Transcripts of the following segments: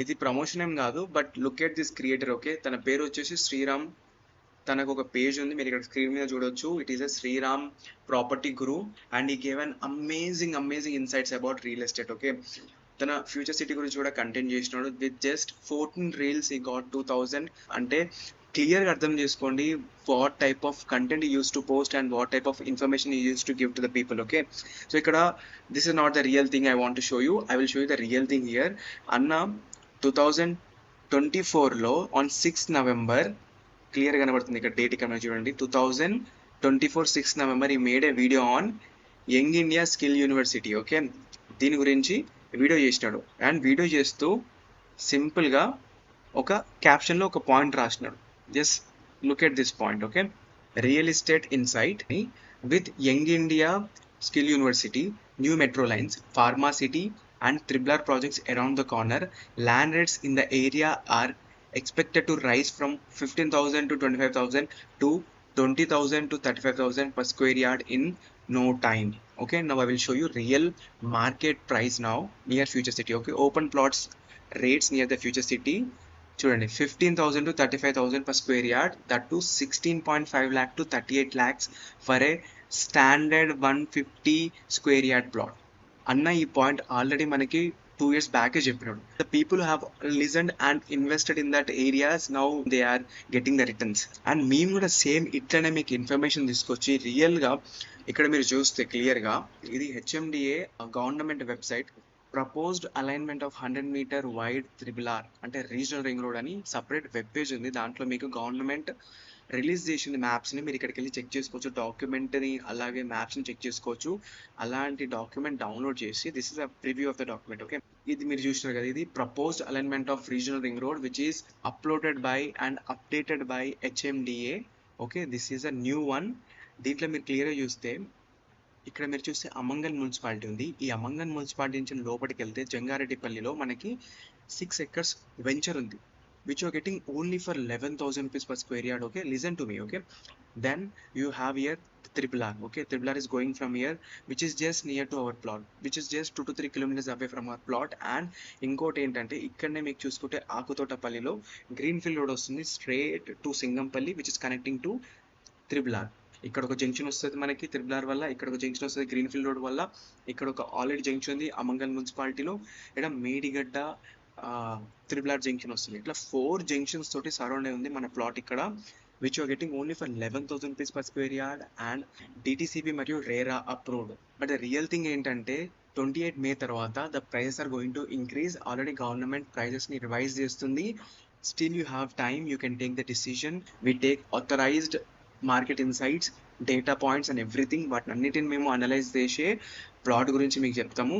ఇది ప్రమోషన్ ఏం కాదు, but look at this creator. Okay, తన పేరు వచ్చేసి శ్రీరామ్. తనకు ఒక పేజ్ ఉంది, మీరు ఇక్కడ స్క్రీన్ మీద చూడొచ్చు. It is a Sriram property guru and he gave an amazing insights about real estate. Okay, తన ఫ్యూచర్ సిటీ గురించి కూడా కంటెంట్ చేసినాడు. With just 14 reels he got 2000. అంటే క్లియర్గా అర్థం చేసుకోండి what type of content use to post and what type of information use to give to the people. Okay, so ఇక్కడ this is not the real thing I want to show you. I will show you the real thing here. అన్న 2024లో on 6 November, clear కనబడుతుంది ఇక్కడ date, ఇక్కడ చూడండి, 2024 6 November ఈ made A video on young India skill university. Okay, దీని గురించి video చేసినాడు. And video చేస్తూ సింపుల్గా ఒక క్యాప్షన్లో ఒక పాయింట్ రాసినాడు. Just look at this point. Okay, real estate insight with young India skill university, new metro lines, pharma city and Triblar projects around the corner. Land rates in the area are expected to rise from 15,000 to 25,000 to 20,000 to 35,000 per square yard in no time. Okay, now I will show you real market price now near future city. Okay, open plots rates near the future city చూడండి, 15,000 to 35,000 per square yard, that to 16.5 lakh to 38 lakhs for a standard 150 square yard plot. అన్న ఈ point already మనకి 2 years బ్యాకే చెప్పినాడు. The people have listened and invested in that areas, now they are getting the returns. And మేము కూడా same ఇట్లనే మీకు information తీసుకొచ్చి రియల్గా ఇక్కడ మీరు చూస్తే క్లియర్గా ఇది HMDA government website. Proposed alignment of 100 metre wide triple R అంటే రీజనల్ రింగ్ రోడ్ అని సపరేట్ వెబ్ పేజ్ ఉంది. దాంట్లో మీకు గవర్నమెంట్ రిలీజ్ చేసింది మ్యాప్స్ని, మీరు ఇక్కడికి వెళ్ళి చెక్ చేసుకోవచ్చు. డాక్యుమెంట్ని అలాగే మ్యాప్స్ని చెక్ చేసుకోవచ్చు. అలాంటి డాక్యుమెంట్ డౌన్లోడ్ చేసి this is a preview of the document. Okay, ఇది మీరు చూసినారు కదా, ఇది proposed alignment of regional ring road which is uploaded by and updated by HMDA. Okay, this is a new one. దీంట్లో మీరు క్లియర్గా చూస్తే ఇక్కడ మీరు చూస్తే అమంగల్ మున్సిపాలిటీ ఉంది. ఈ అమంగల్ మున్సిపాలిటీ నుంచి లోపలికి వెళ్తే జంగారెడ్డిపల్లిలో మనకి 6 acres వెంచర్ ఉంది, which you are getting only for 11,000 rupees per square yard. Okay, listen to me. Okay, then you have here Triple R. Okay, Triple R is going from here, which is just near to our plot, which is just 2 to 3 kilometers away from our plot. And ఇంకోటి ఏంటంటే ఇక్కడనే మీకు చూసుకుంటే ఆకుతోటపల్లిలో green field road వస్తుంది straight to Singampalli, which is connecting to triple R. ఇక్కడ ఒక junction వస్తుంది మనకి త్రిబుల్ ఆర్ వల్ల, ఇక్కడ ఒక జంక్షన్ వస్తుంది గ్రీన్ ఫీల్డ్ రోడ్ వల్ల, ఇక్కడ ఒక ఆల్రెడీ జంక్షన్ ఉంది అమంగల్ మున్సిపాలిటీలో, ఇక్కడ మేడిగడ్డ త్రిబుల్ ఆర్ జంక్షన్ వస్తుంది. ఇట్లా 4 జంక్షన్స్ తోటి సరౌండ్ అయి ఉంది మన ప్లాట్ ఇక్కడ, which you're getting only for 11,000 rupees per square yard and DTCP మరియు RERA approved. But the real thing ఏంటంటే 28 మే తర్వాత the prices are going to increase. Already government ప్రైజెస్ని రివైజ్ చేస్తుంది. Still you have time, you can take the decision. We take authorised market insights, data points and everything. వాటిని అన్నిటిని మేము analyse చేసే plot గురించి మీకు చెప్తాము.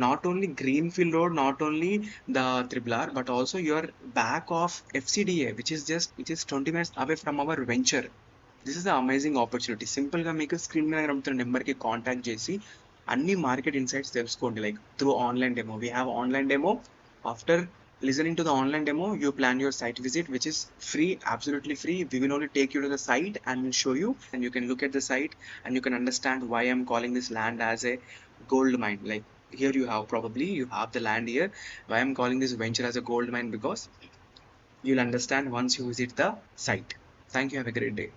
Not only green field road, not only the triple R, but also your back of FCDA which is 20 minutes away from our venture. This is the amazing opportunity. సింపుల్గా మీకు screen మీద కనిపిస్తున్న నెంబర్కి contact చేసి అన్ని మార్కెట్ ఇన్సైట్స్ తెలుసుకోండి, like through online demo. We have online demo. After listening to the online demo, you plan your site visit, which is free, absolutely free. We will only take you to the site and will show you, and you can look at the site and you can understand why I'm calling this land as a gold mine. Like here you have the land here. Why I'm calling this venture as a gold mine, because you'll understand once you visit the site. Thank you. Have a great day.